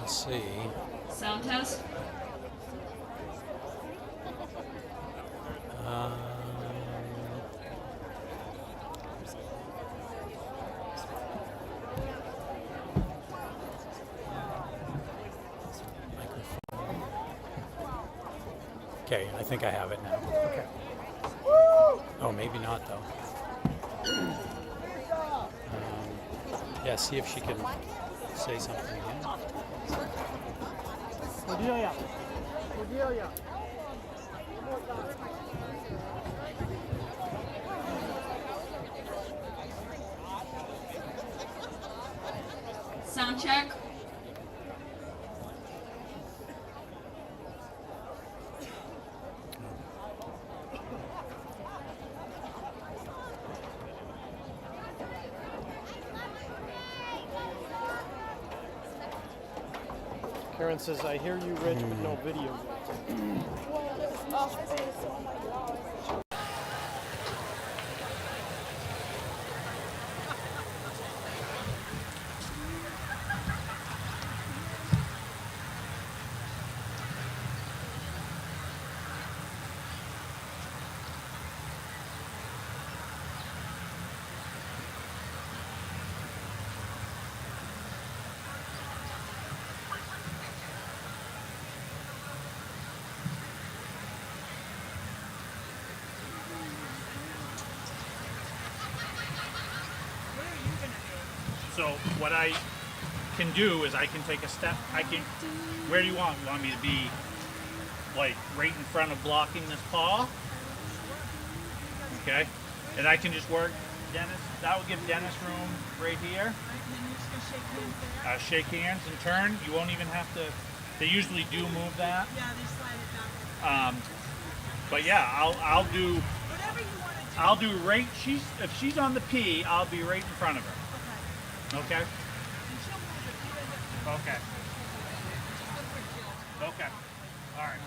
Let's see. Sound test. Microphone. Okay, I think I have it now. Okay. Oh, maybe not though. Yeah, see if she can say something again. Cordelia. Cordelia. Sound check. Karen says, I hear you, Rich, but no video yet. So what I can do is I can take a step. Where do you want? You want me to be like right in front of blocking this paw? Okay. And I can just work Dennis. That will give Dennis room right here. Shake hands and turn. You won't even have to. They usually do move that. Yeah, they slide it back. But yeah, I'll do. Whatever you want to do. I'll do right. If she's on the P, I'll be right in front of her. Okay. And she'll move it. You don't have to- Okay. Okay. All right.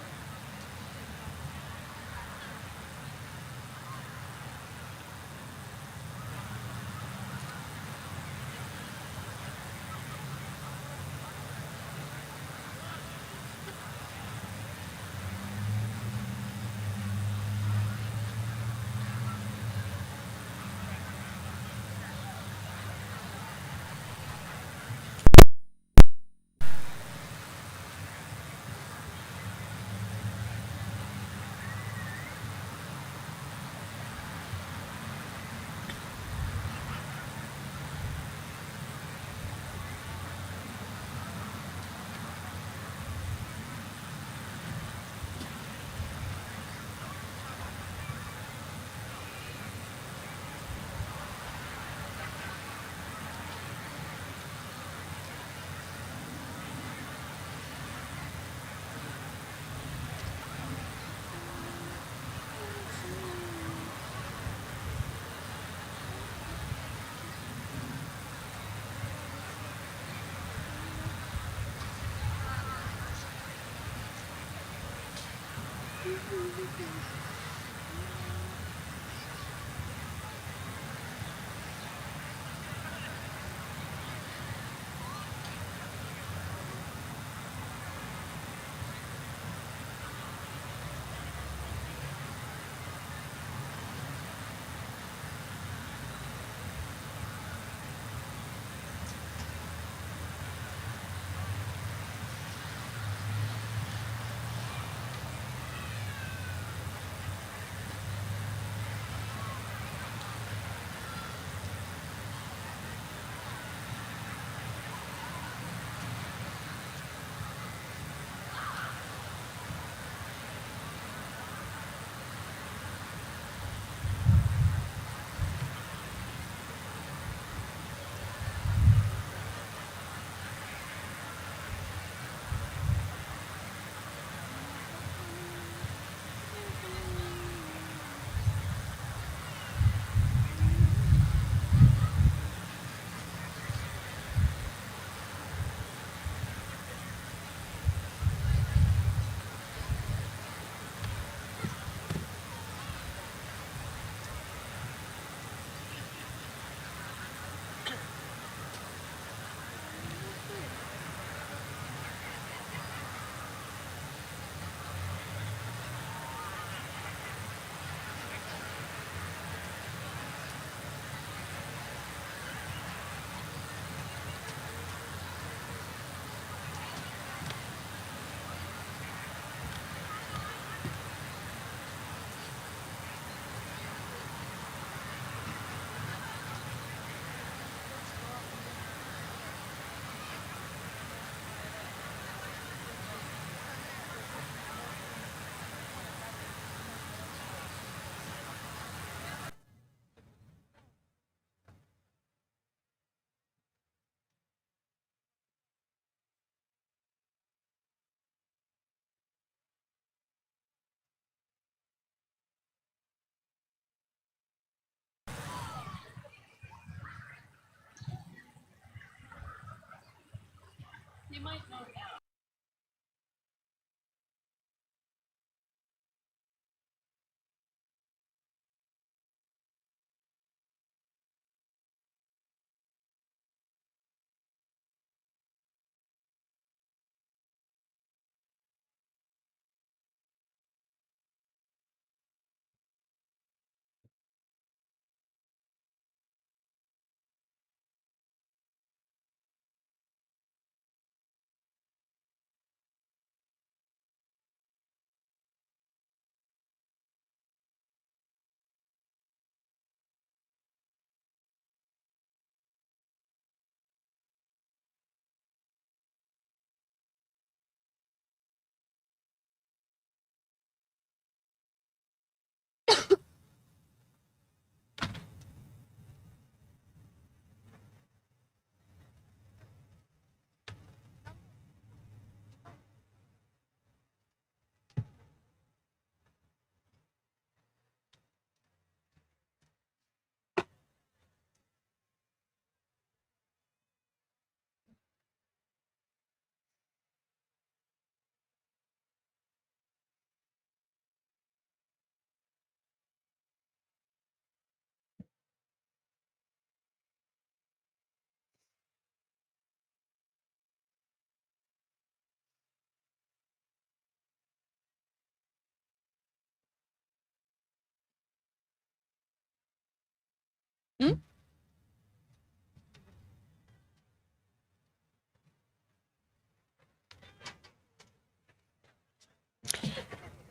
You might know now.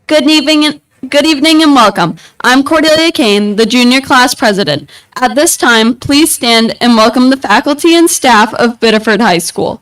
Good evening and welcome. I'm Cordelia Kane, the junior class president. At this time, please stand and welcome the faculty and staff of Biddeford High School.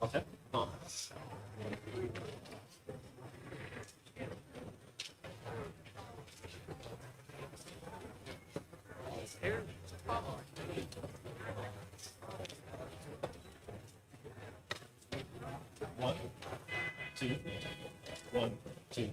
Okay. Oh. One, two, one, two.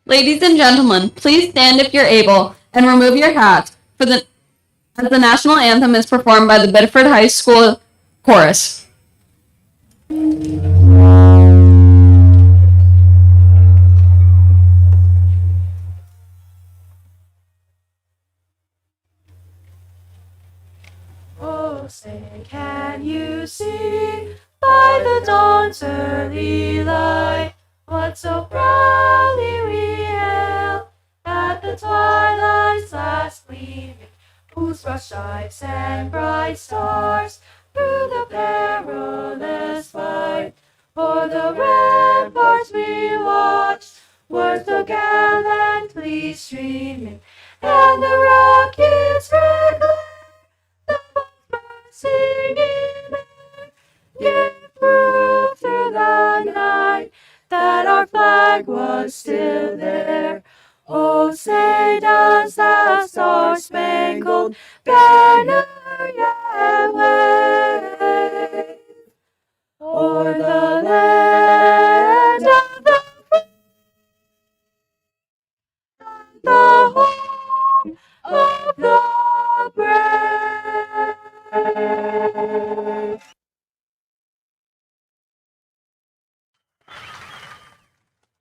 Ladies and gentlemen, please stand if you're able and remove your hats as the national anthem is performed by the Biddeford High School Chorus. Oh, say, can you see by the dawn's early light what so proudly we hailed at the twilight's last gleaming, whose broad stripes and bright stars through the perilous fight o'er the ramparts we watched were so gallantly streaming, and the rockets' red glare the bumpers singing gave proof through the night that our flag was still there. Oh, say does the star-spangled banner yet wave o'er the land of the free, the home of the brave.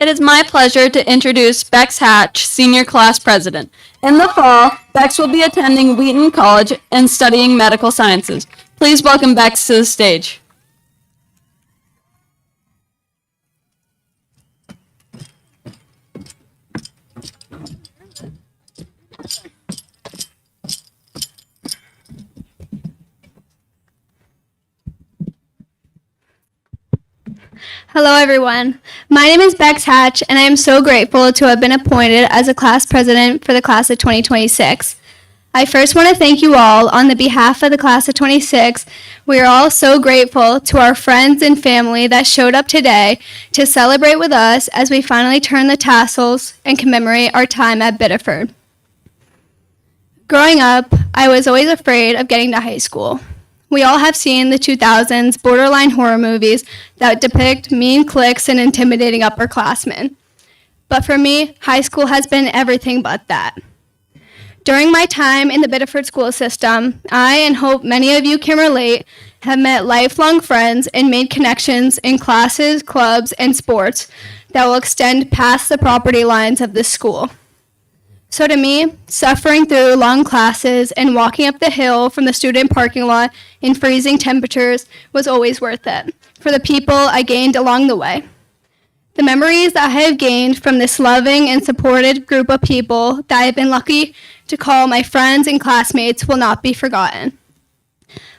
It is my pleasure to introduce Bex Hatch, Senior Class President. In the fall, Bex will be attending Wheaton College and studying medical sciences. Please welcome Bex to the stage. Hello, everyone. My name is Bex Hatch, and I am so grateful to have been appointed as a class president for the class of 2026. I first want to thank you all on the behalf of the class of 26. We are all so grateful to our friends and family that showed up today to celebrate with us as we finally turn the tassels and commemorate our time at Biddeford. Growing up, I was always afraid of getting to high school. We all have seen the 2000s borderline horror movies that depict mean cliques and intimidating upperclassmen. But for me, high school has been everything but that. During my time in the Biddeford school system, I, and hope many of you can relate, have met lifelong friends and made connections in classes, clubs, and sports that will extend past the property lines of this school. So to me, suffering through long classes and walking up the hill from the student parking lot in freezing temperatures was always worth it for the people I gained along the way. The memories that I have gained from this loving and supported group of people that I have been lucky to call my friends and classmates will not be forgotten.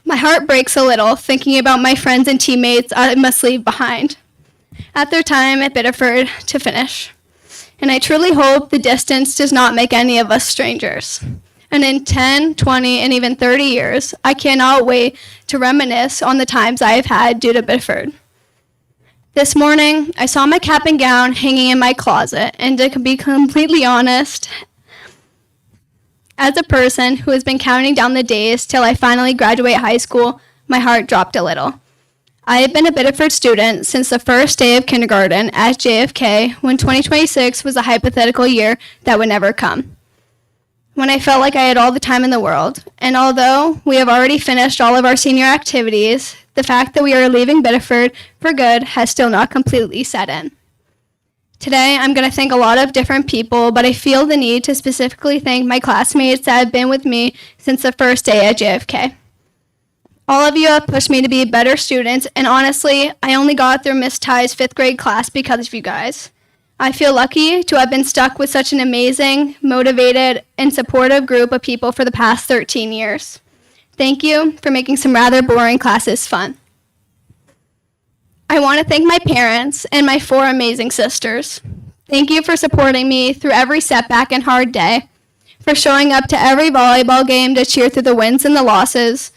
My heart breaks a little thinking about my friends and teammates I must leave behind at their time at Biddeford to finish. And I truly hope the distance does not make any of us strangers. And in 10, 20, and even 30 years, I cannot wait to reminisce on the times I have had due to Biddeford. This morning, I saw my cap and gown hanging in my closet, and to be completely honest, as a person who has been counting down the days till I finally graduate high school, my heart dropped a little. I have been a Biddeford student since the first day of kindergarten at JFK when 2026 was a hypothetical year that would never come. When I felt like I had all the time in the world, and although we have already finished all of our senior activities, the fact that we are leaving Biddeford for good has still not completely set in. Today, I'm going to thank a lot of different people, but I feel the need to specifically thank my classmates that have been with me since the first day at JFK. All of you have pushed me to be better students, and honestly, I only got through Miss Ty's 5th grade class because of you guys. I feel lucky to have been stuck with such an amazing, motivated, and supportive group of people for the past 13 years. Thank you for making some rather boring classes fun. I want to thank my parents and my 4 amazing sisters. Thank you for supporting me through every setback and hard day, for showing up to every volleyball game to cheer through the wins and the losses,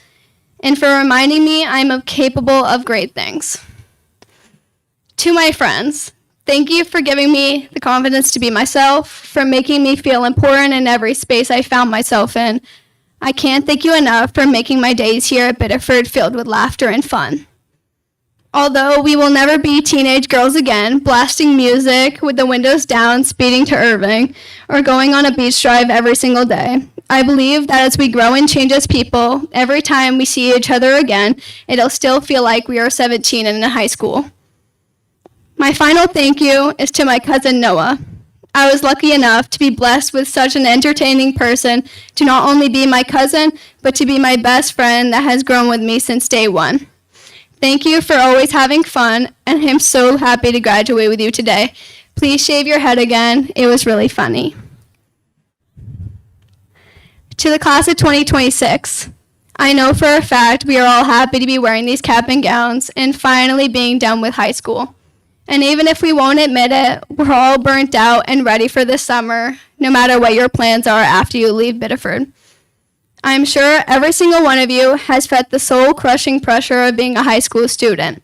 and for reminding me I'm capable of great things. To my friends, thank you for giving me the confidence to be myself, for making me feel important in every space I found myself in. I can't thank you enough for making my days here at Biddeford filled with laughter and fun. Although we will never be teenage girls again, blasting music with the windows down, speeding to Irving, or going on a beach drive every single day, I believe that as we grow and change as people, every time we see each other again, it'll still feel like we are 17 and in high school. My final thank you is to my cousin Noah. I was lucky enough to be blessed with such an entertaining person to not only be my cousin, but to be my best friend that has grown with me since day one. Thank you for always having fun, and I'm so happy to graduate with you today. Please shave your head again. It was really funny. To the class of 2026, I know for a fact we are all happy to be wearing these cap and gowns and finally being done with high school. And even if we won't admit it, we're all burnt out and ready for this summer, no matter what your plans are after you leave Biddeford. I'm sure every single one of you has felt the soul-crushing pressure of being a high school student.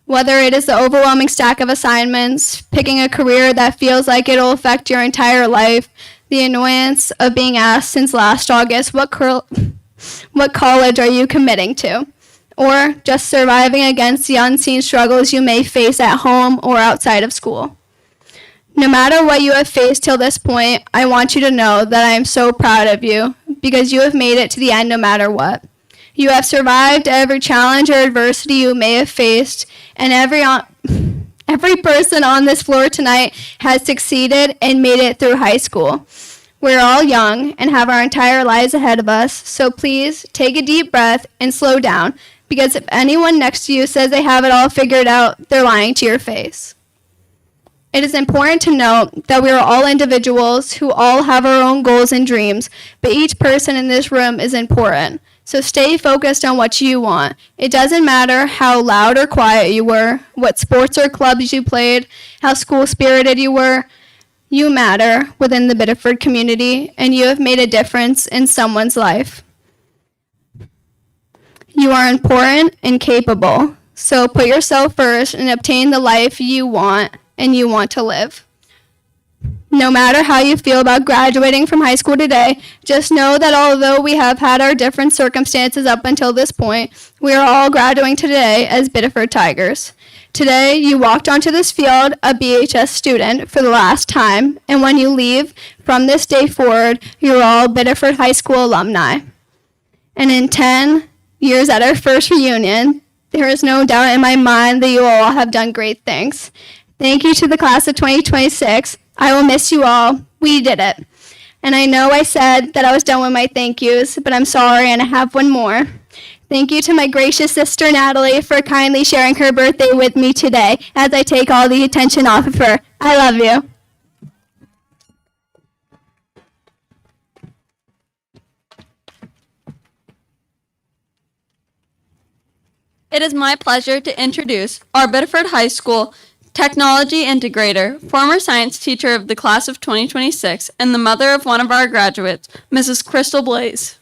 Whether it is the overwhelming stack of assignments, picking a career that feels like it'll affect your entire life, the annoyance of being asked since last August what college are you committing to, or just surviving against the unseen struggles you may face at home or outside of school. No matter what you have faced till this point, I want you to know that I am so proud of you because you have made it to the end no matter what. You have survived every challenge or adversity you may have faced, and every person on this floor tonight has succeeded and made it through high school. We're all young and have our entire lives ahead of us, so please take a deep breath and slow down, because if anyone next to you says they have it all figured out, they're lying to your face. It is important to note that we are all individuals who all have our own goals and dreams, but each person in this room is important. So stay focused on what you want. It doesn't matter how loud or quiet you were, what sports or clubs you played, how school-spirited you were. You matter within the Biddeford community, and you have made a difference in someone's life. You are important and capable, so put yourself first and obtain the life you want and you want to live. No matter how you feel about graduating from high school today, just know that although we have had our different circumstances up until this point, we are all graduating today as Biddeford Tigers. Today, you walked onto this field a BHS student for the last time, and when you leave from this day forward, you're all Biddeford High School alumni. And in 10 years at our first reunion, there is no doubt in my mind that you all have done great things. Thank you to the class of 2026. I will miss you all. We did it. And I know I said that I was done with my thank yous, but I'm sorry and I have one more. Thank you to my gracious sister Natalie for kindly sharing her birthday with me today as I take all the attention off of her. I love you. It is my pleasure to introduce our Biddeford High School Technology Integrator, former science teacher of the class of 2026, and the mother of one of our graduates, Mrs. Crystal Blaze.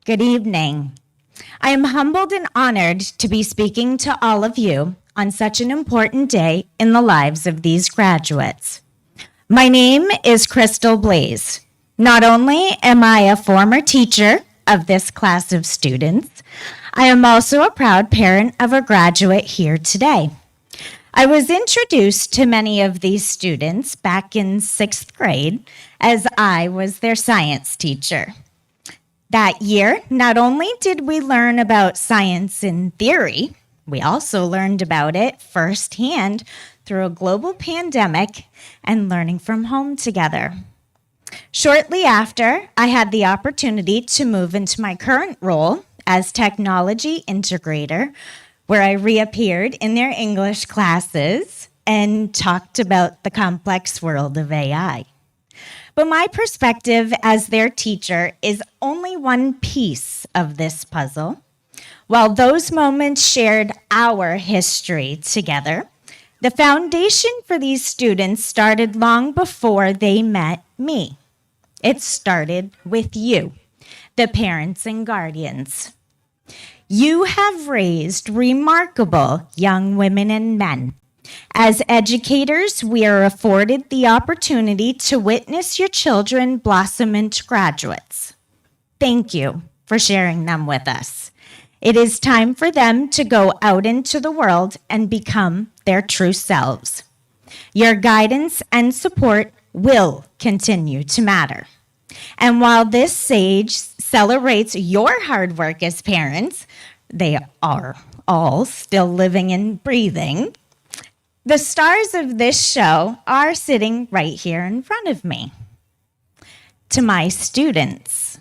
Good evening. I am humbled and honored to be speaking to all of you on such an important day in the lives of these graduates. My name is Crystal Blaze. Not only am I a former teacher of this class of students, I am also a proud parent of a graduate here today. I was introduced to many of these students back in 6th grade as I was their science teacher. That year, not only did we learn about science in theory, we also learned about it firsthand through a global pandemic and learning from home together. Shortly after, I had the opportunity to move into my current role as technology integrator, where I reappeared in their English classes and talked about the complex world of AI. But my perspective as their teacher is only one piece of this puzzle. While those moments shared our history together, the foundation for these students started long before they met me. It started with you, the parents and guardians. You have raised remarkable young women and men. As educators, we are afforded the opportunity to witness your children blossom into graduates. Thank you for sharing them with us. It is time for them to go out into the world and become their true selves. Your guidance and support will continue to matter. And while this sage celebrates your hard work as parents, they are all still living and breathing. The stars of this show are sitting right here in front of me. To my students,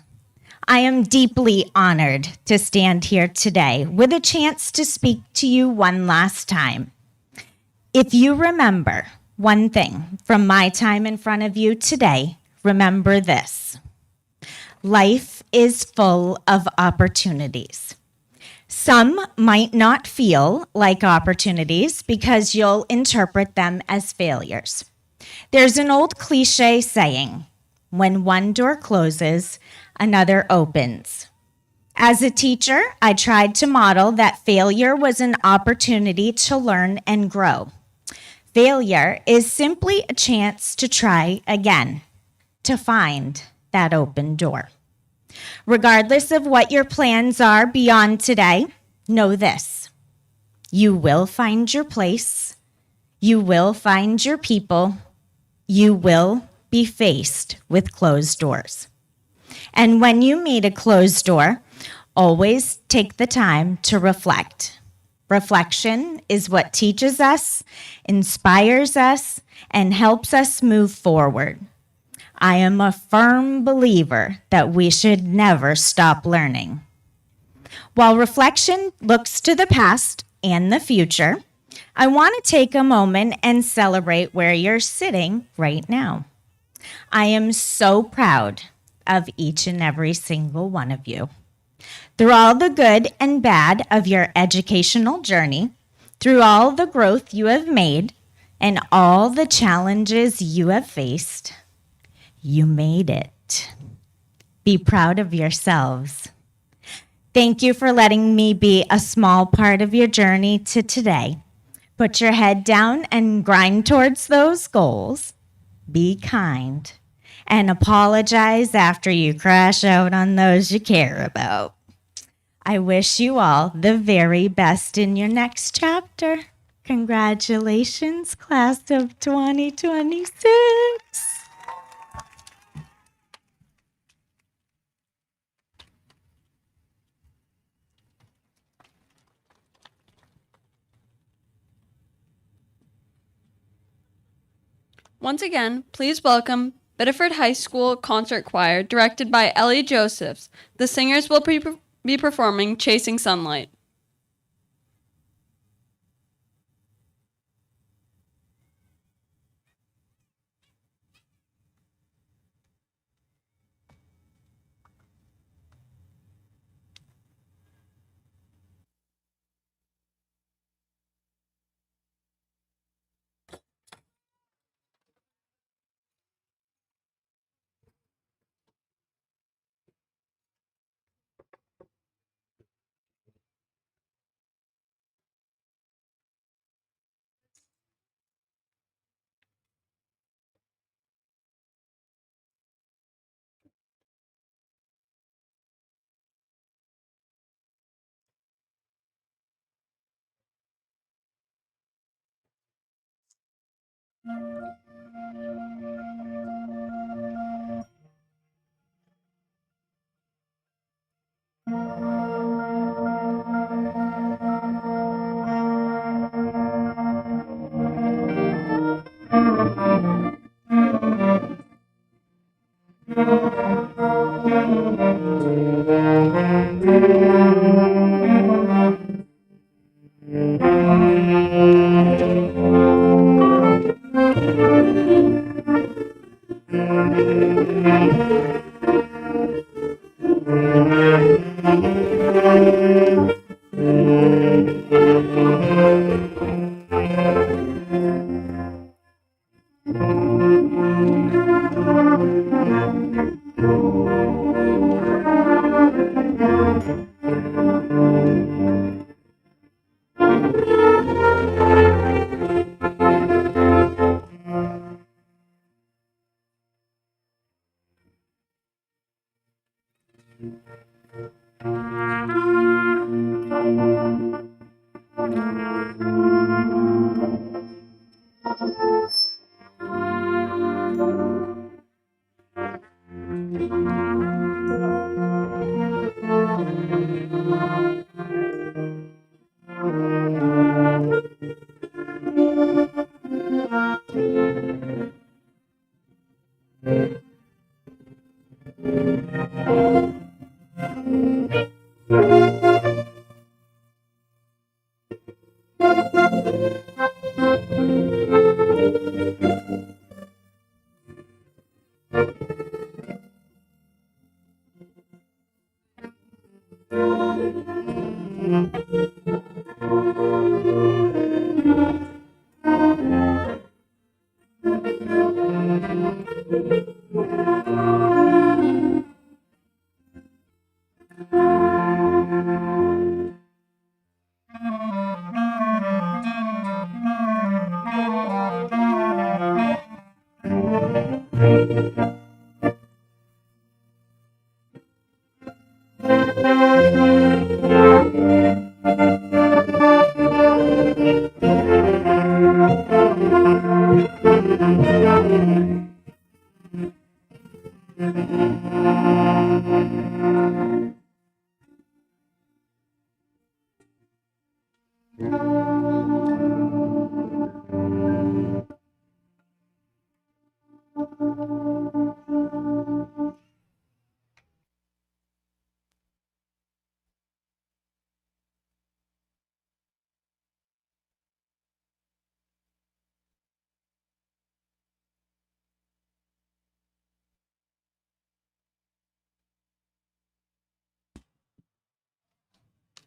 I am deeply honored to stand here today with a chance to speak to you one last time. If you remember one thing from my time in front of you today, remember this. Life is full of opportunities. Some might not feel like opportunities because you'll interpret them as failures. There's an old cliche saying, when one door closes, another opens. As a teacher, I tried to model that failure was an opportunity to learn and grow. Failure is simply a chance to try again, to find that open door. Regardless of what your plans are beyond today, know this. You will find your place. You will find your people. You will be faced with closed doors. And when you meet a closed door, always take the time to reflect. Reflection is what teaches us, inspires us, and helps us move forward. I am a firm believer that we should never stop learning. While reflection looks to the past and the future, I want to take a moment and celebrate where you're sitting right now. I am so proud of each and every single one of you. Through all the good and bad of your educational journey, through all the growth you have made, and all the challenges you have faced, you made it. Be proud of yourselves. Thank you for letting me be a small part of your journey to today. Put your head down and grind towards those goals. Be kind and apologize after you crash out on those you care about. I wish you all the very best in your next chapter. Congratulations, class of 2026. Once again, please welcome Biddeford High School Concert Choir, directed by Ellie Josephs. The singers will be performing Chasing Sunlight.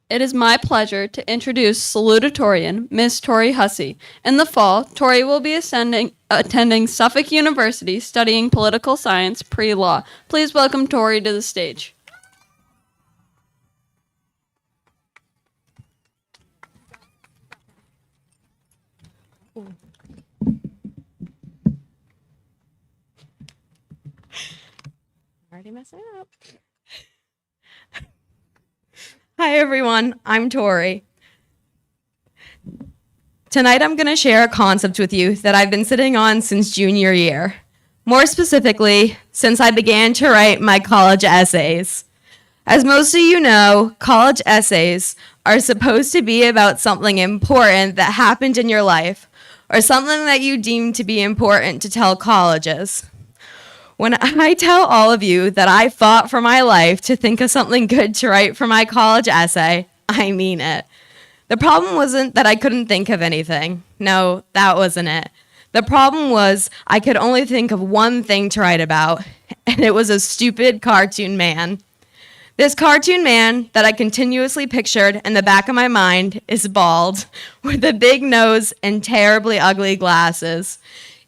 It is my pleasure to introduce salutatorian Miss Tori Hussey. In the fall, Tori will be attending Suffolk University studying political science pre-law. Please welcome Tori to the stage. Already messing up. Hi everyone, I'm Tori. Tonight I'm going to share a concept with you that I've been sitting on since junior year. More specifically, since I began to write my college essays. As most of you know, college essays are supposed to be about something important that happened in your life, or something that you deem to be important to tell colleges. When I tell all of you that I fought for my life to think of something good to write for my college essay, I mean it. The problem wasn't that I couldn't think of anything. No, that wasn't it. The problem was I could only think of one thing to write about, and it was a stupid cartoon man. This cartoon man that I continuously pictured in the back of my mind is bald, with a big nose and terribly ugly glasses.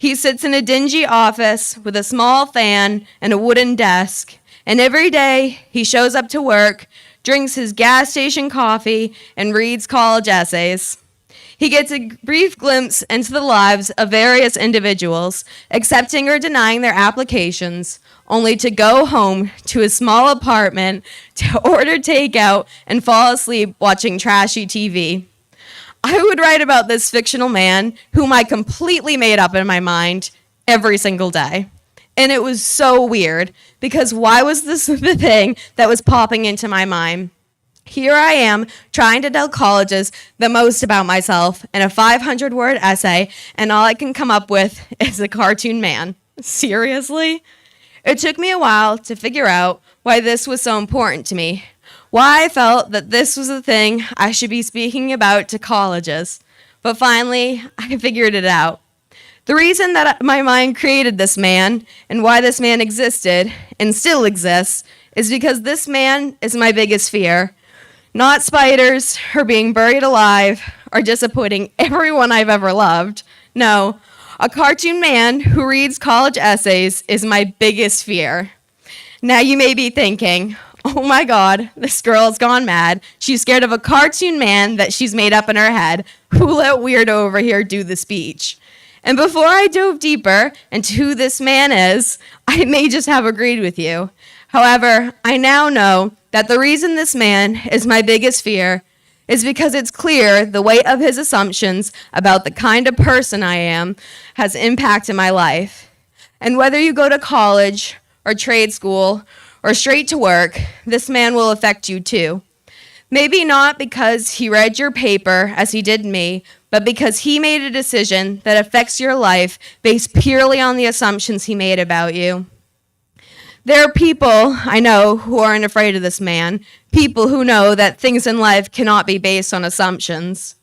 He sits in a dingy office with a small fan and a wooden desk, and every day he shows up to work, drinks his gas station coffee, and reads college essays. He gets a brief glimpse into the lives of various individuals, accepting or denying their applications, only to go home to his small apartment to order takeout and fall asleep watching trashy TV. I would write about this fictional man whom I completely made up in my mind every single day. And it was so weird because why was this the thing that was popping into my mind? Here I am trying to tell colleges the most about myself in a 500-word essay, and all I can come up with is a cartoon man. Seriously? It took me a while to figure out why this was so important to me, why I felt that this was the thing I should be speaking about to colleges. But finally, I figured it out. The reason that my mind created this man and why this man existed and still exists is because this man is my biggest fear. Not spiders or being buried alive or disappointing everyone I've ever loved. No, a cartoon man who reads college essays is my biggest fear. Now you may be thinking, oh my God, this girl's gone mad. She's scared of a cartoon man that she's made up in her head. Who let weirdo over here do the speech? And before I dove deeper into who this man is, I may just have agreed with you. However, I now know that the reason this man is my biggest fear is because it's clear the weight of his assumptions about the kind of person I am has impacted my life. And whether you go to college or trade school or straight to work, this man will affect you too. Maybe not because he read your paper as he did me, but because he made a decision that affects your life based purely on the assumptions he made about you. There are people I know who aren't afraid of this man, people who know that things in life cannot be based on assumptions.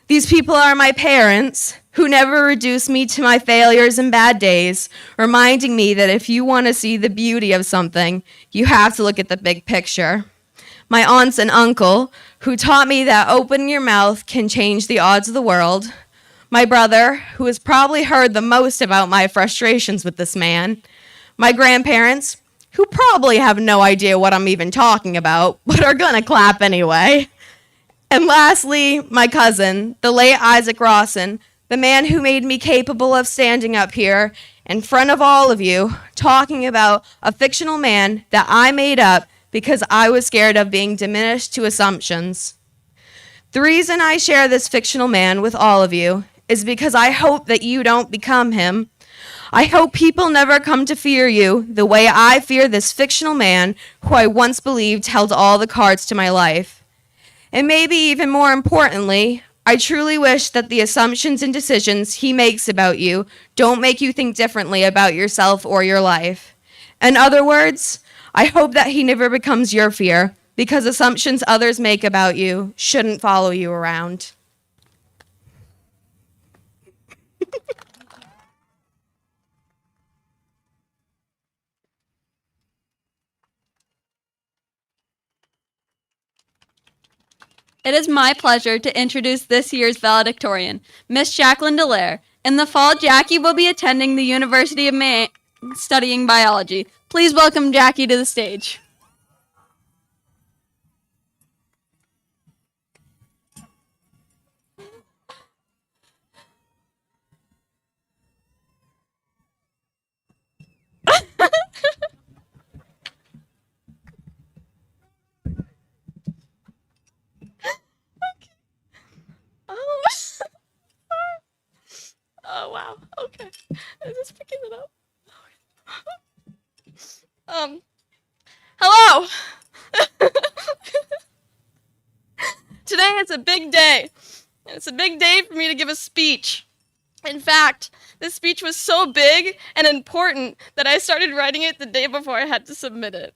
These people are my parents, who never reduce me to my failures and bad days, reminding me that if you want to see the beauty of something, you have to look at the big picture. My aunts and uncle, who taught me that opening your mouth can change the odds of the world. My brother, who has probably heard the most about my frustrations with this man. My grandparents, who probably have no idea what I'm even talking about, but are gonna clap anyway. And lastly, my cousin, the late Isaac Rawson, the man who made me capable of standing up here in front of all of you, talking about a fictional man that I made up because I was scared of being diminished to assumptions. The reason I share this fictional man with all of you is because I hope that you don't become him. I hope people never come to fear you the way I fear this fictional man who I once believed held all the cards to my life. And maybe even more importantly, I truly wish that the assumptions and decisions he makes about you don't make you think differently about yourself or your life. In other words, I hope that he never becomes your fear, because assumptions others make about you shouldn't follow you around. It is my pleasure to introduce this year's valedictorian, Miss Jacqueline Dallaire. In the fall, Jackie will be attending the University of Maine studying biology. Please welcome Jackie to the stage. Oh, wow. Okay. I'm just picking it up. Hello. Today is a big day. And it's a big day for me to give a speech. In fact, this speech was so big and important that I started writing it the day before I had to submit it.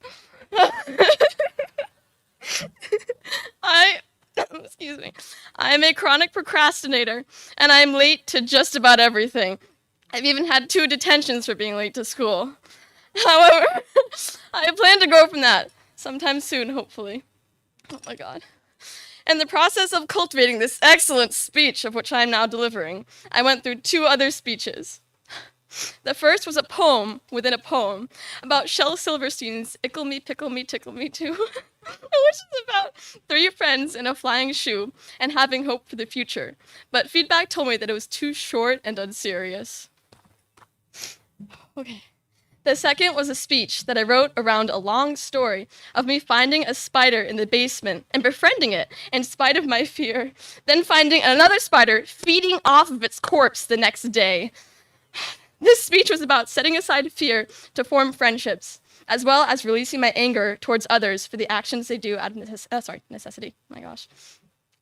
Excuse me. I am a chronic procrastinator, and I am late to just about everything. I've even had 2 detentions for being late to school. However, I plan to grow from that sometime soon, hopefully. Oh my God. In the process of cultivating this excellent speech of which I am now delivering, I went through 2 other speeches. The first was a poem within a poem about Shel Silverstein's Ickle Me, Pickle Me, Tickle Me Too, which is about 3 friends in a flying shoe and having hope for the future. But feedback told me that it was too short and unserious. Okay. The second was a speech that I wrote around a long story of me finding a spider in the basement and befriending it in spite of my fear, then finding another spider feeding off of its corpse the next day. This speech was about setting aside fear to form friendships, as well as releasing my anger towards others for the actions they do out of necessity. Oh my gosh.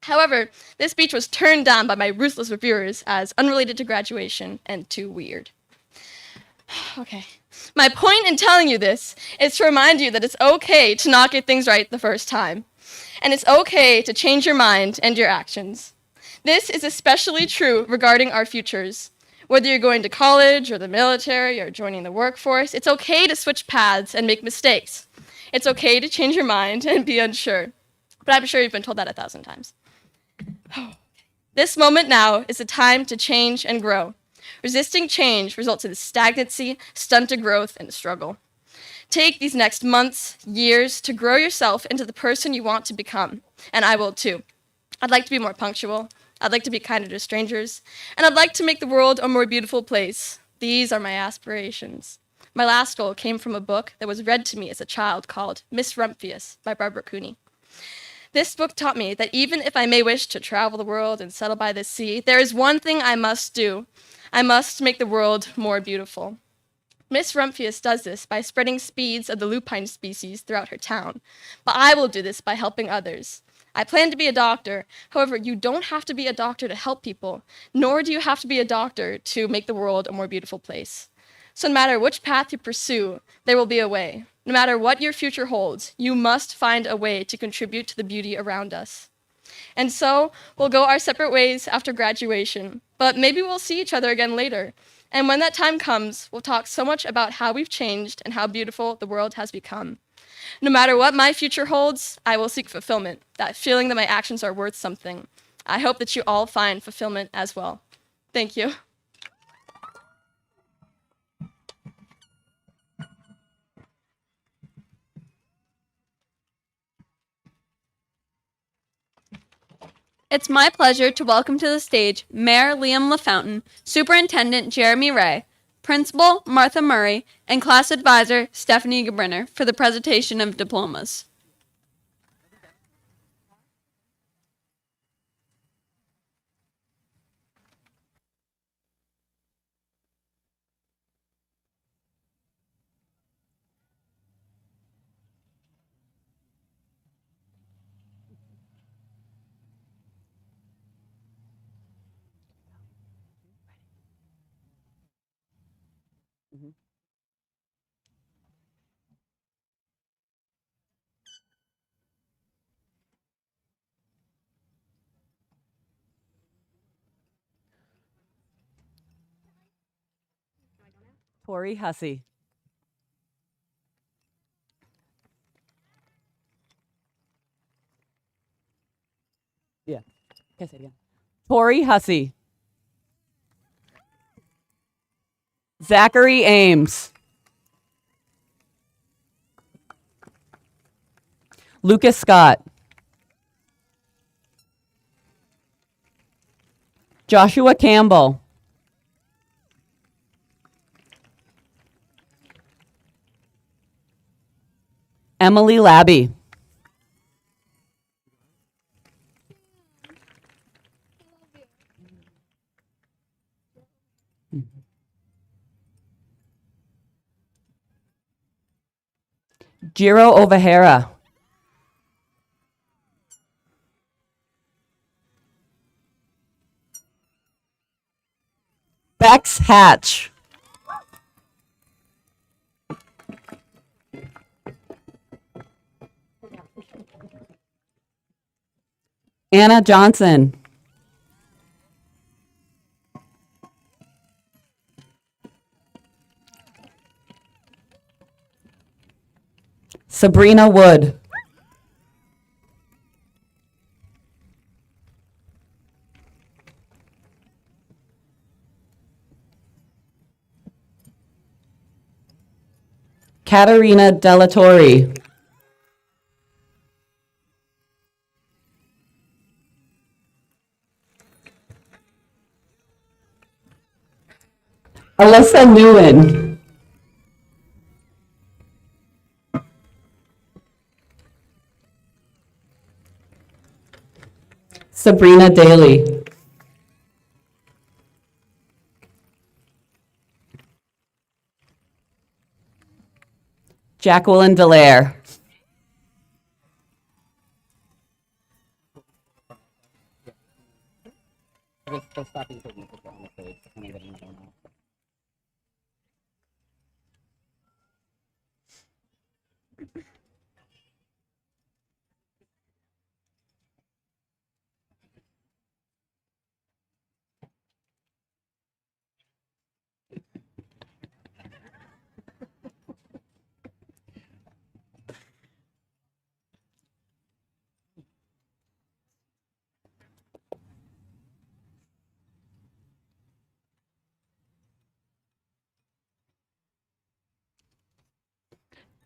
However, this speech was turned down by my ruthless reviewers as unrelated to graduation and too weird. Okay. My point in telling you this is to remind you that it's okay to not get things right the first time. And it's okay to change your mind and your actions. This is especially true regarding our futures. Whether you're going to college or the military or joining the workforce, it's okay to switch paths and make mistakes. It's okay to change your mind and be unsure. But I'm sure you've been told that 1,000 times. This moment now is a time to change and grow. Resisting change results in stagnancy, stunted growth, and struggle. Take these next months, years to grow yourself into the person you want to become, and I will too. I'd like to be more punctual. I'd like to be kinder to strangers, and I'd like to make the world a more beautiful place. These are my aspirations. My last goal came from a book that was read to me as a child called Miss Rumphius by Barbara Cooney. This book taught me that even if I may wish to travel the world and settle by the sea, there is one thing I must do. I must make the world more beautiful. Miss Rumphius does this by spreading seeds of the lupine species throughout her town, but I will do this by helping others. I plan to be a doctor. However, you don't have to be a doctor to help people, nor do you have to be a doctor to make the world a more beautiful place. So no matter which path you pursue, there will be a way. No matter what your future holds, you must find a way to contribute to the beauty around us. And so, we'll go our separate ways after graduation, but maybe we'll see each other again later. And when that time comes, we'll talk so much about how we've changed and how beautiful the world has become. No matter what my future holds, I will seek fulfillment, that feeling that my actions are worth something. I hope that you all find fulfillment as well. Thank you. It's my pleasure to welcome to the stage Mayor Liam LaFountain, Superintendent Jeremy Ray, Principal Martha Murray, and Class Advisor Stephanie Gebrenner for the presentation of diplomas. Tori Hussey. Yeah. Can I say it again? Tori Hussey. Zachary Ames. Lucas Scott. Joshua Campbell. Emily Labby. Jiro Ovahara. Bex Hatch. Anna Johnson. Sabrina Wood. Katerina Delatorre. Alyssa Nguyen. Sabrina Daly. Jacqueline Delaire.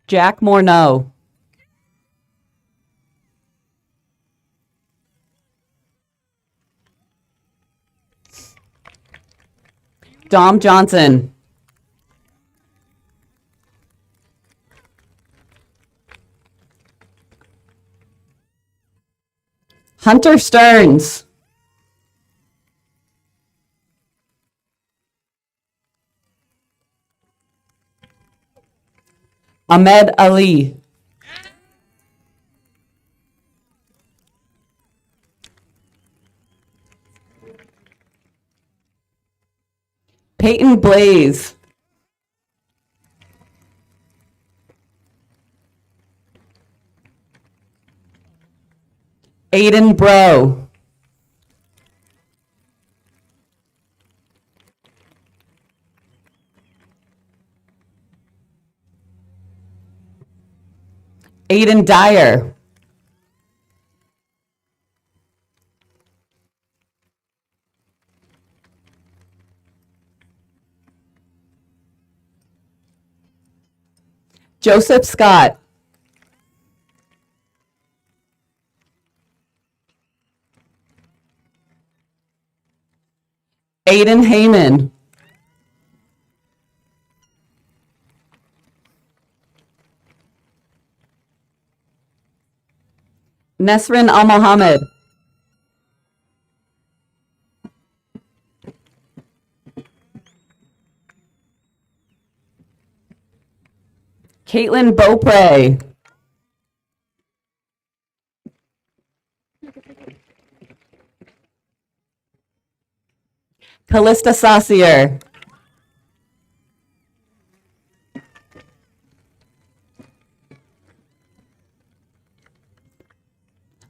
Jack Morneau. Dom Johnson. Hunter Stearns. Ahmed Ali. Peyton Blaze. Aiden Bro. Aiden Dyer. Joseph Scott. Aiden Heyman. Nesrin Al-Mohammed. Caitlin Beaupre. Callista Saucier.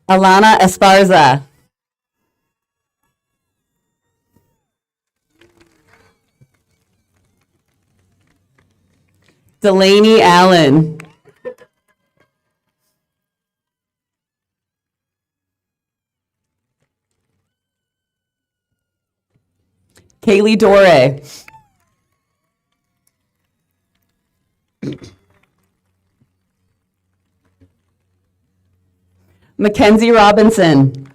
Alana Esparza. Delaney Allen. Kaylee Dore. Mackenzie Robinson.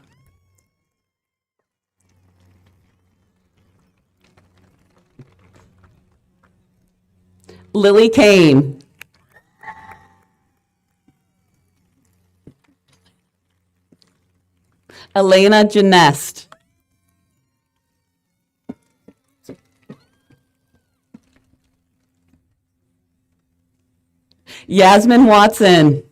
Lily Kane. Elena Janest. Yasmin Watson.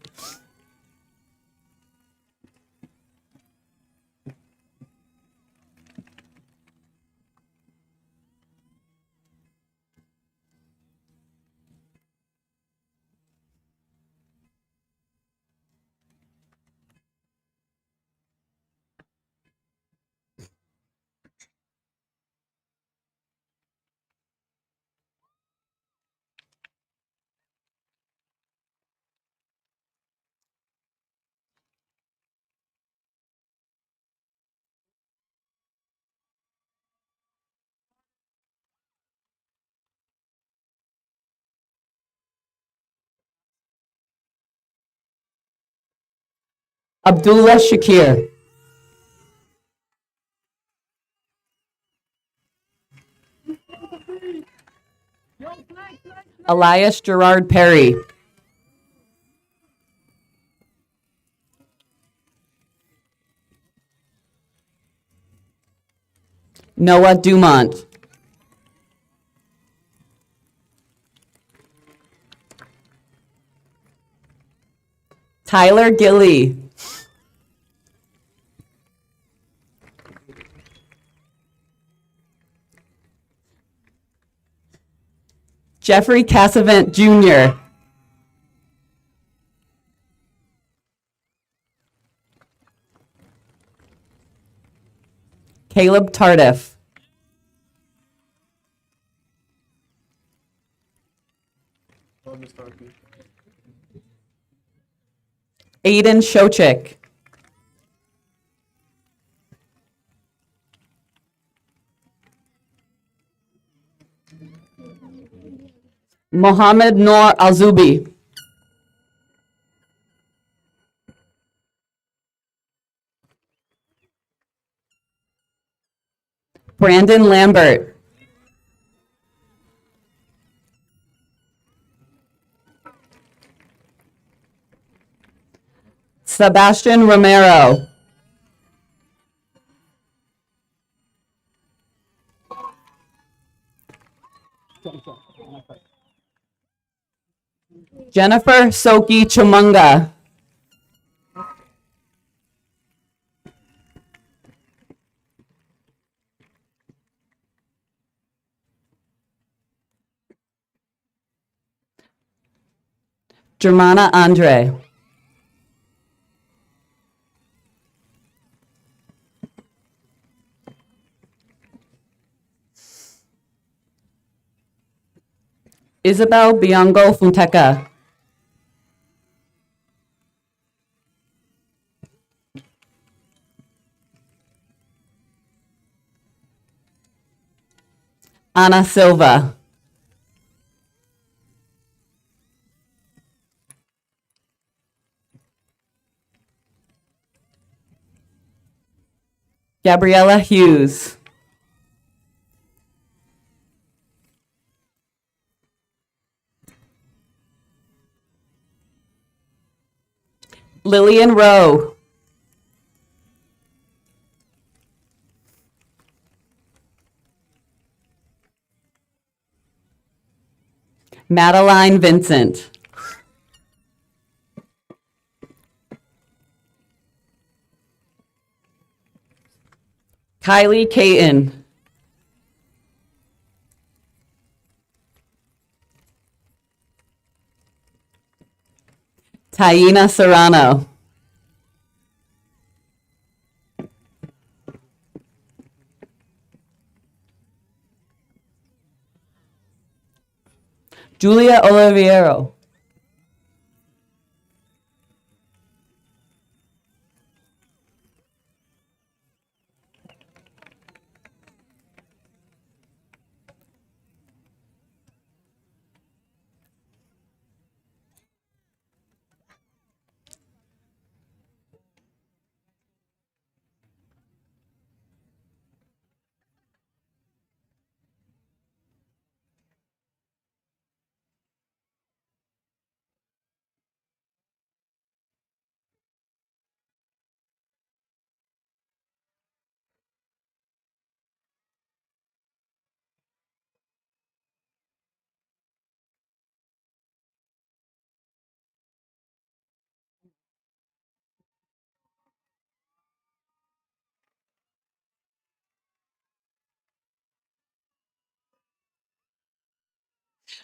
Abdullah Shakir. Elias Gerard Perry. Noah Dumont. Tyler Gilly. Jeffrey Cassavant Jr. Caleb Tardif. Aiden Shochik. Mohammed Noor Alzubi. Brandon Lambert. Sebastian Romero. Jennifer Soki Chumunga. Germana Andre. Isabel Biango Funteca. Ana Silva. Gabriella Hughes. Lillian Rowe. Madeline Vincent. Kylie Caton. Taina Serrano. Julia Oliviero.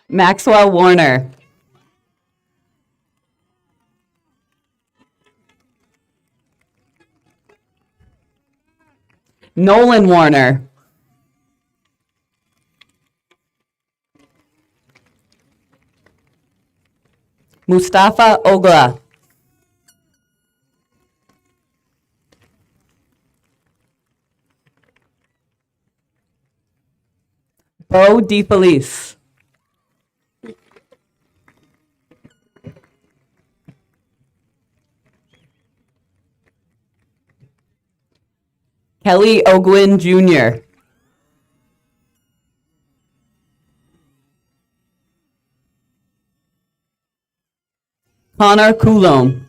Maxwell Warner. Nolan Warner. Mustafa Ogla. Bo DeFelice. Kelly Ogwin Jr. Connor Coulomb.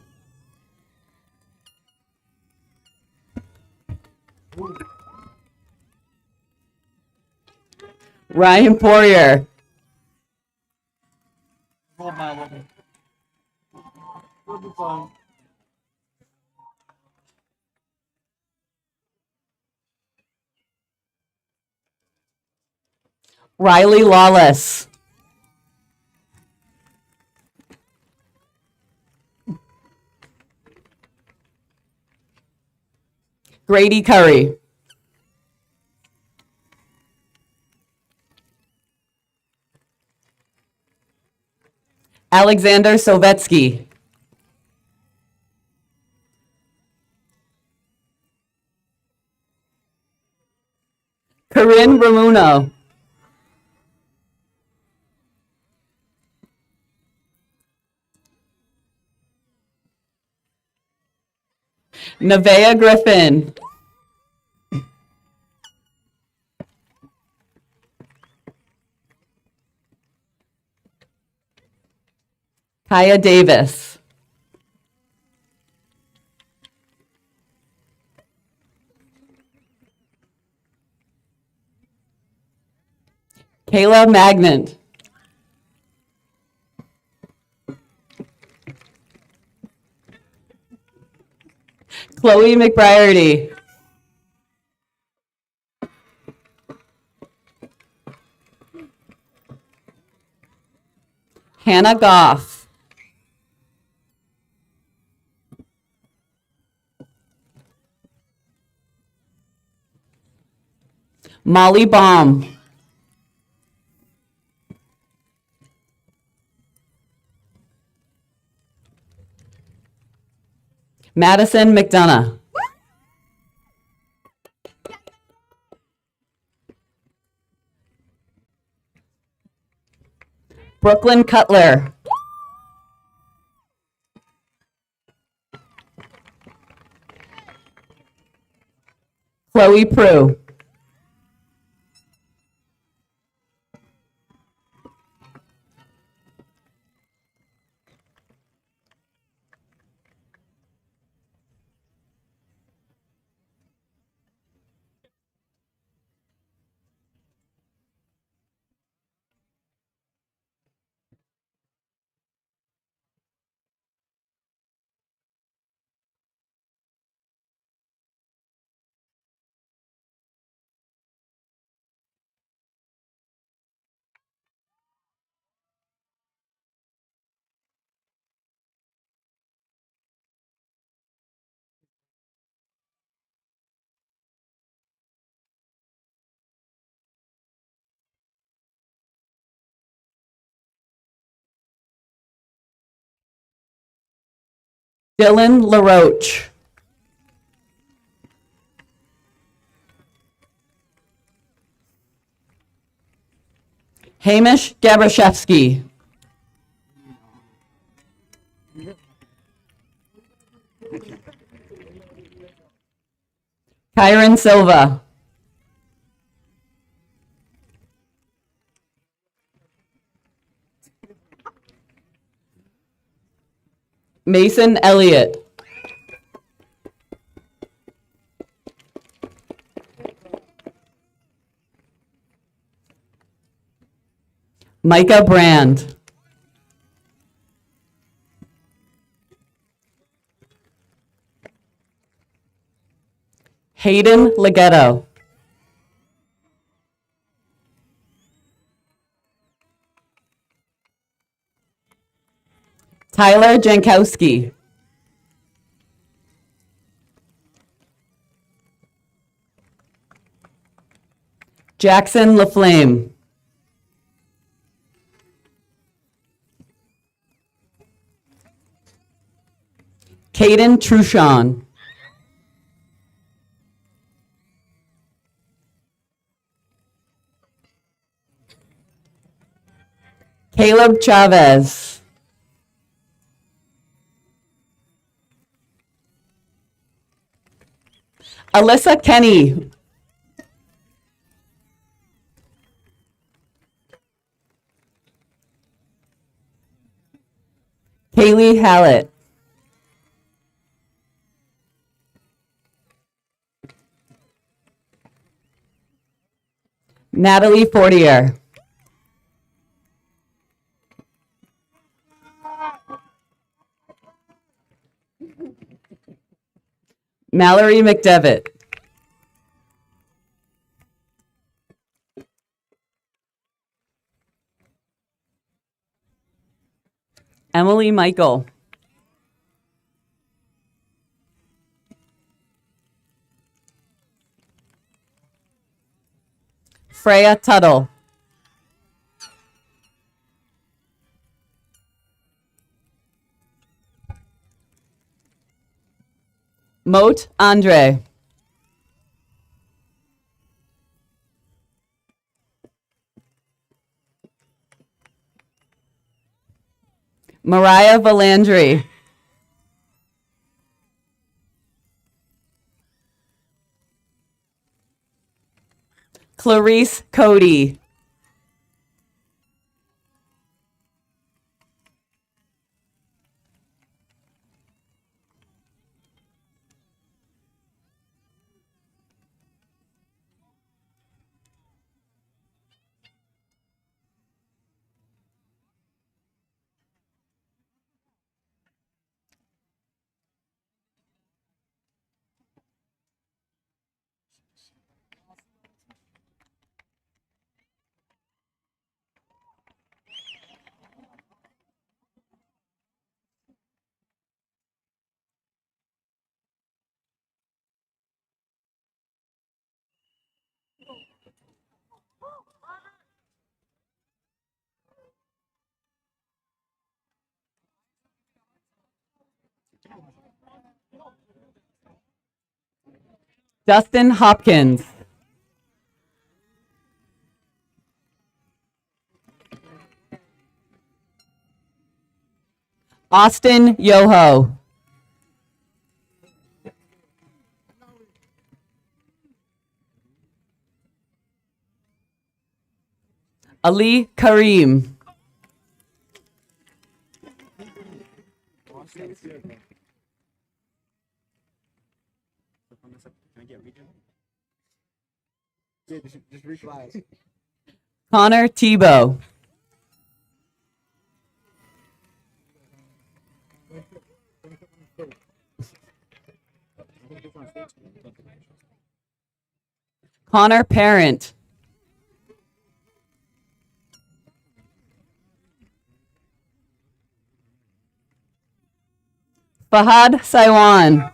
Ryan Poirier. Riley Lawless. Grady Curry. Alexander Sovetsky. Corinne Ramuno. Nevaeh Griffin. Kaya Davis. Kayla Magnant. Chloe McBriarty. Hannah Goff. Molly Baum. Madison McDonough. Brooklyn Cutler. Chloe Prue. Dylan LaRoche. Hamish Gabrashevsky. Kyron Silva. Mason Elliott. Micah Brand. Hayden Legetto. Tyler Jankowski. Jackson LaFlame. Caden Truchon. Caleb Chavez. Alyssa Kenny. Kaylee Hallett. Natalie Fortier. Mallory McDevitt. Emily Michael. Freya Tuttle. Moat Andre. Mariah Valandri. Clarice Cody. Dustin Hopkins. Austin Yoho. Ali Karim. Connor Tebow. Connor Parent. Fahad Saiwan.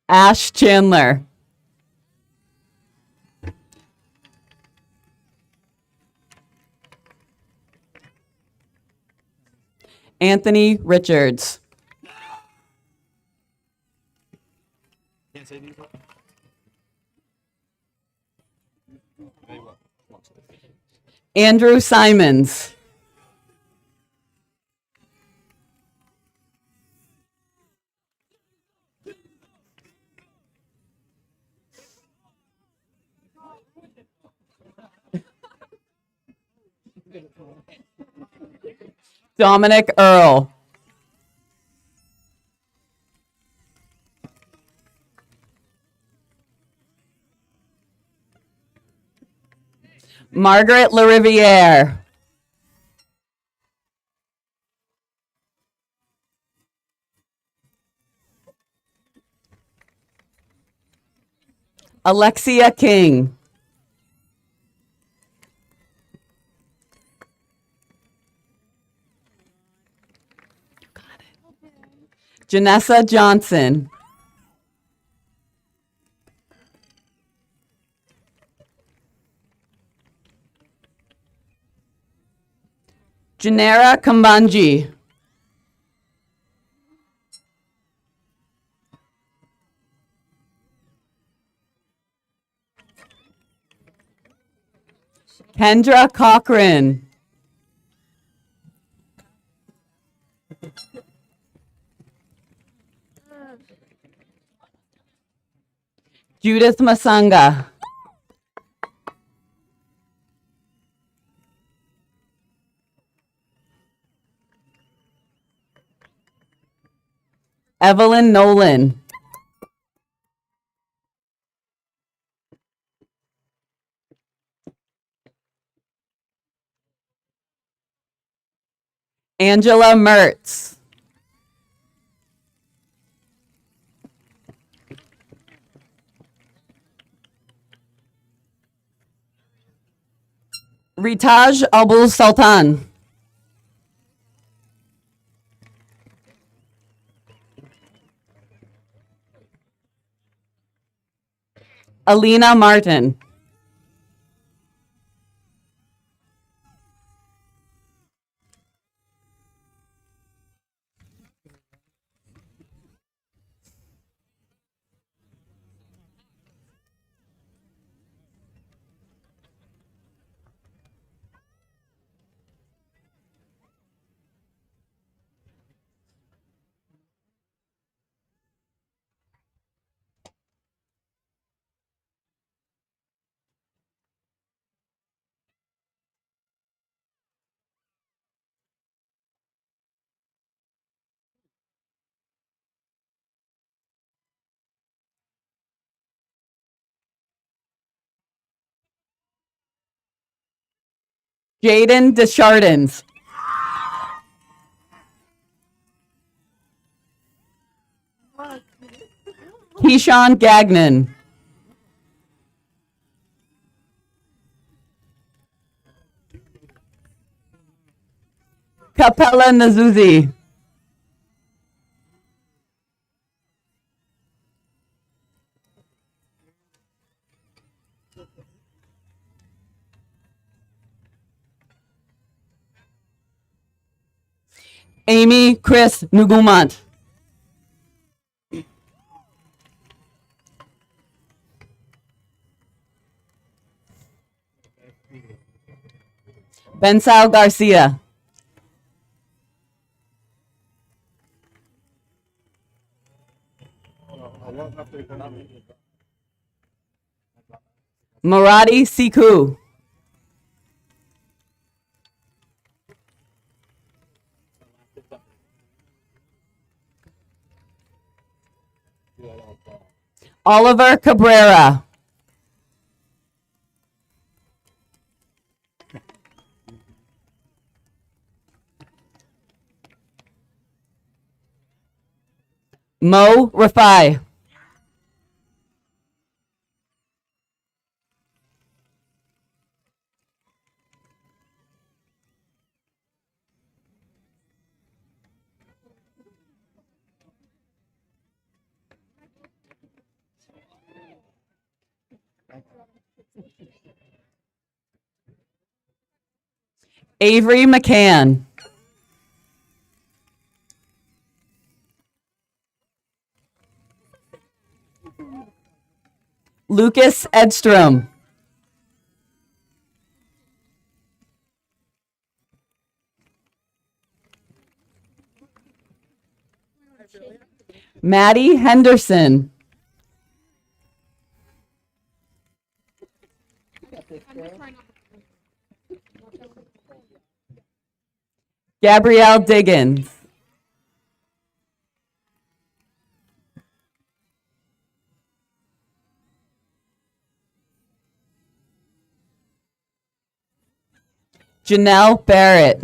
Ash Chandler. Anthony Richards. Andrew Simons. Dominic Earl. Margaret LaRiviere. Alexia King. Janessa Johnson. Janera Kambanji. Kendra Cochran. Judith Masanga. Evelyn Nolan. Angela Mertz. Ritaj Abul Sultan. Alina Martin. Jaden Deschardins. Keyshawn Gagnon. Capella Nazuzi. Amy Chris Nugumant. Bensal Garcia. Maradi Siku. Oliver Cabrera. Mo Rafai. Avery McCann. Lucas Edstrom. Maddie Henderson. Gabrielle Diggins. Janelle Barrett.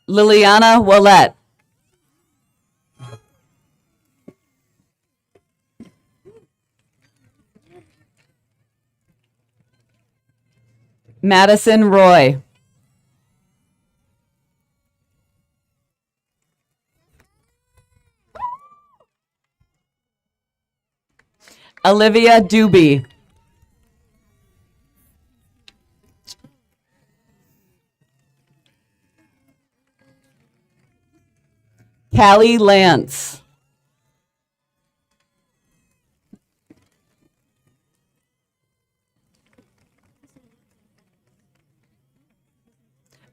Liliana Willette. Madison Roy. Olivia Doobie. Callie Lance.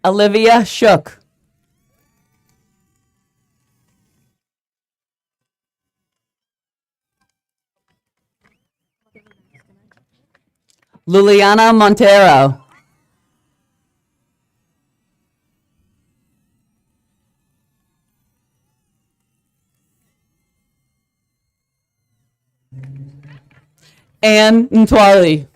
Olivia Shook. Liliana Montero. Anne Ntwali.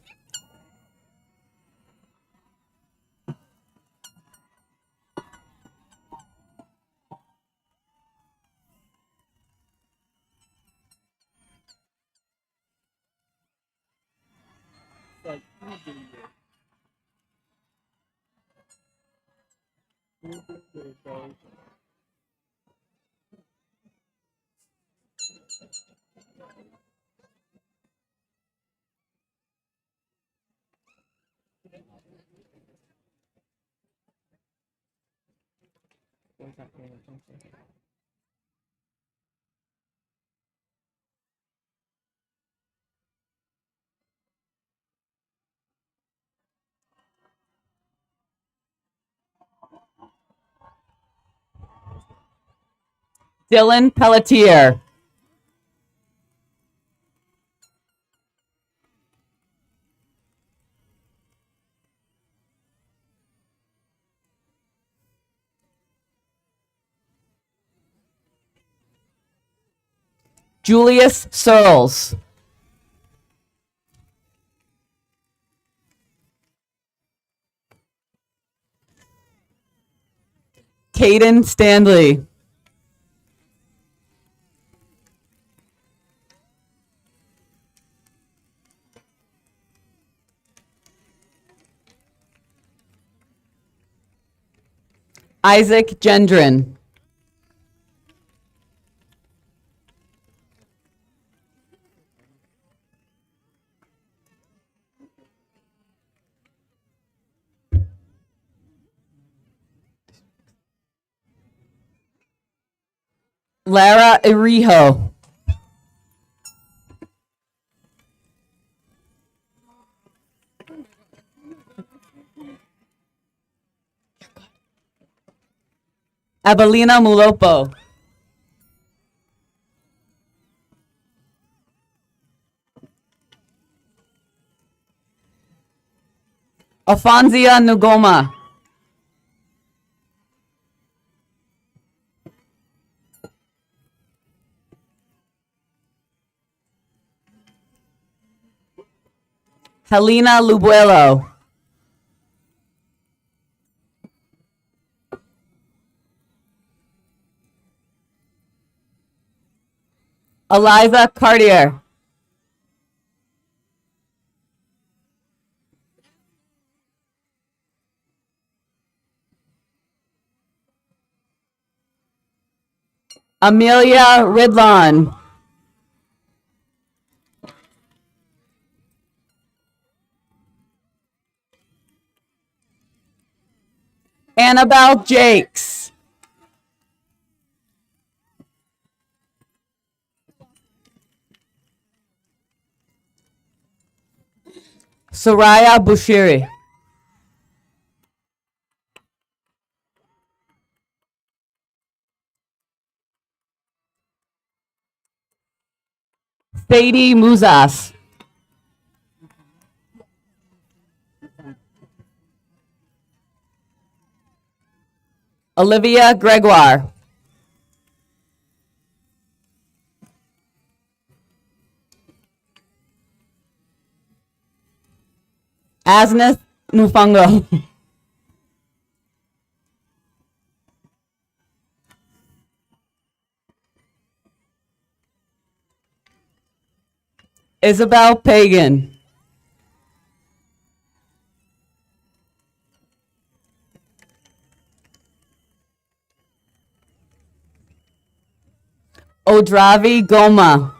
Dylan Pelletier. Julius Searles. Caden Stanley. Isaac Gendron. Lara Irijo. Evelina Mulopo. Afonsia Ngoma. Helena Lubuelo. Eliza Cartier. Amelia Ridlon. Annabelle Jakes. Soraya Bushiri. Sadie Muzas. Olivia Gregoire. Asnith Nufungo. Isabel Pagan. Odravi Goma.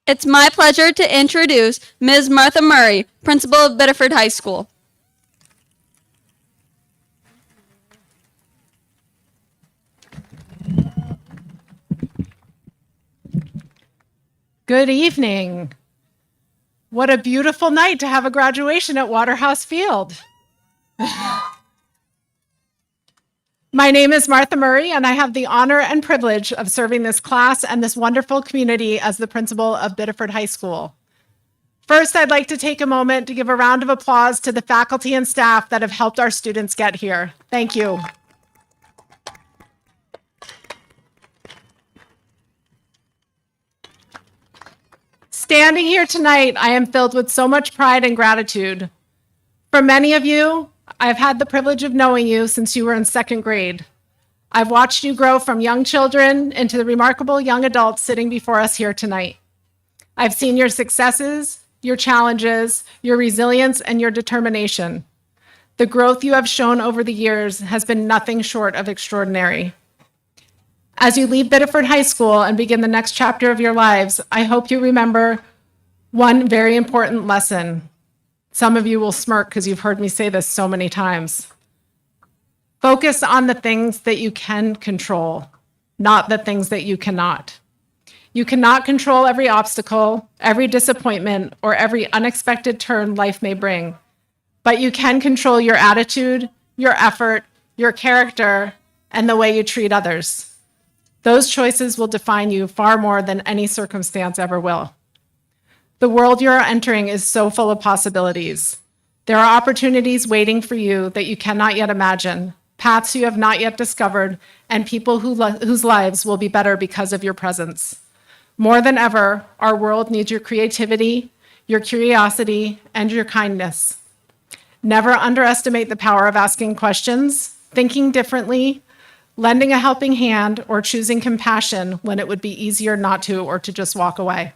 It's my pleasure to introduce Ms. Martha Murray, principal of Biddeford High School. Good evening. What a beautiful night to have a graduation at Waterhouse Field. My name is Martha Murray, and I have the honor and privilege of serving this class and this wonderful community as the principal of Biddeford High School. First, I'd like to take a moment to give a round of applause to the faculty and staff that have helped our students get here. Thank you. Standing here tonight, I am filled with so much pride and gratitude. For many of you, I've had the privilege of knowing you since you were in second grade. I've watched you grow from young children into the remarkable young adults sitting before us here tonight. I've seen your successes, your challenges, your resilience, and your determination. The growth you have shown over the years has been nothing short of extraordinary. As you leave Biddeford High School and begin the next chapter of your lives, I hope you remember one very important lesson. Some of you will smirk because you've heard me say this so many times. Focus on the things that you can control, not the things that you cannot. You cannot control every obstacle, every disappointment, or every unexpected turn life may bring, but you can control your attitude, your effort, your character, and the way you treat others. Those choices will define you far more than any circumstance ever will. The world you are entering is so full of possibilities. There are opportunities waiting for you that you cannot yet imagine, paths you have not yet discovered, and people whose lives will be better because of your presence. More than ever, our world needs your creativity, your curiosity, and your kindness. Never underestimate the power of asking questions, thinking differently, lending a helping hand, or choosing compassion when it would be easier not to or to just walk away.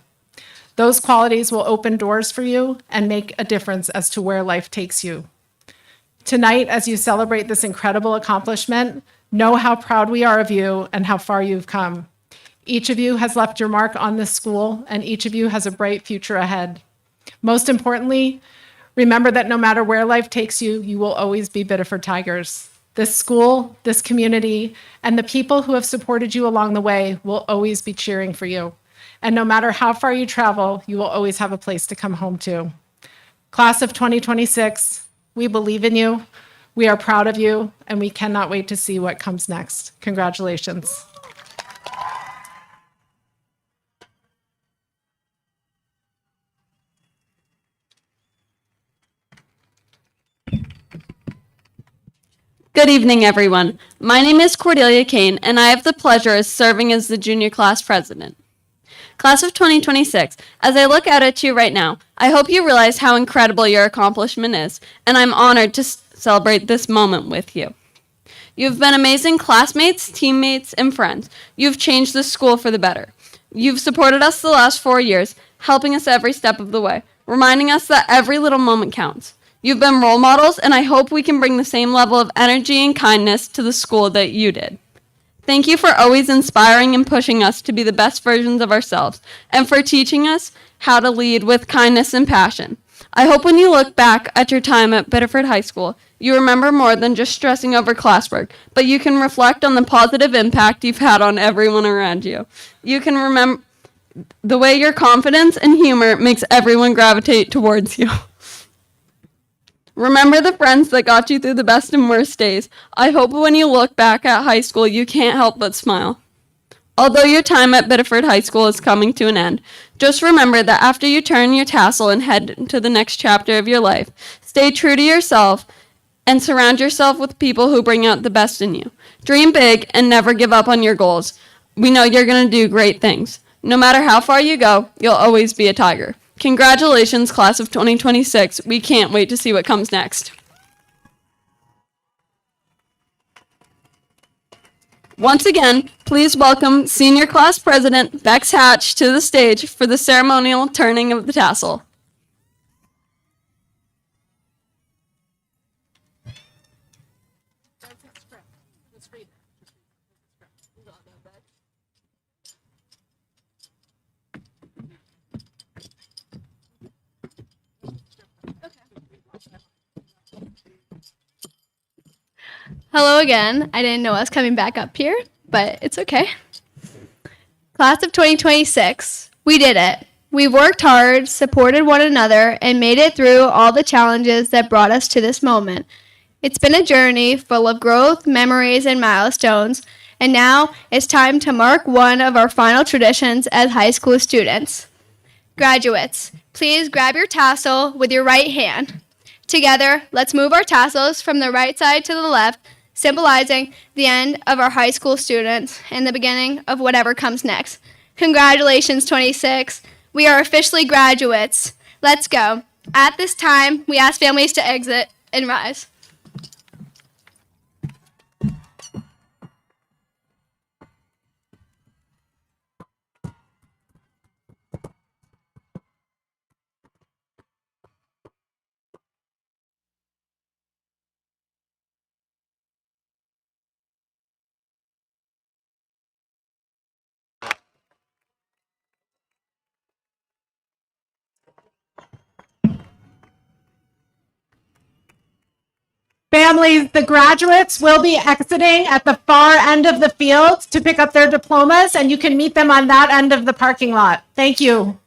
Those qualities will open doors for you and make a difference as to where life takes you. Tonight, as you celebrate this incredible accomplishment, know how proud we are of you and how far you've come. Each of you has left your mark on this school, and each of you has a bright future ahead. Most importantly, remember that no matter where life takes you, you will always be Biddeford Tigers. This school, this community, and the people who have supported you along the way will always be cheering for you. And no matter how far you travel, you will always have a place to come home to. Class of 2026, we believe in you, we are proud of you, and we cannot wait to see what comes next. Congratulations. Good evening, everyone. My name is Cordelia Kane, and I have the pleasure of serving as the junior class president. Class of 2026, as I look out at you right now, I hope you realize how incredible your accomplishment is, and I'm honored to celebrate this moment with you. You've been amazing classmates, teammates, and friends. You've changed the school for the better. You've supported us the last 4 years, helping us every step of the way, reminding us that every little moment counts. You've been role models, and I hope we can bring the same level of energy and kindness to the school that you did. Thank you for always inspiring and pushing us to be the best versions of ourselves, and for teaching us how to lead with kindness and passion. I hope when you look back at your time at Biddeford High School, you remember more than just stressing over classwork, but you can reflect on the positive impact you've had on everyone around you. You can remember the way your confidence and humor makes everyone gravitate towards you. Remember the friends that got you through the best and worst days. I hope when you look back at high school, you can't help but smile. Although your time at Biddeford High School is coming to an end, just remember that after you turn your tassel and head into the next chapter of your life, stay true to yourself and surround yourself with people who bring out the best in you. Dream big and never give up on your goals. We know you're going to do great things. No matter how far you go, you'll always be a Tiger. Congratulations, class of 2026. We can't wait to see what comes next. Once again, please welcome Senior Class President Bex Hatch to the stage for the ceremonial turning of the tassel. Hello again. I didn't know I was coming back up here, but it's okay. Class of 2026, we did it. We worked hard, supported one another, and made it through all the challenges that brought us to this moment. It's been a journey full of growth, memories, and milestones, and now it's time to mark one of our final traditions as high school students. Graduates, please grab your tassel with your right hand. Together, let's move our tassels from the right side to the left, symbolizing the end of our high school students and the beginning of whatever comes next. Congratulations, 26. We are officially graduates. Let's go. At this time, we ask families to exit and rise. Families, the graduates will be exiting at the far end of the field to pick up their diplomas, and you can meet them on that end of the parking lot. Thank you.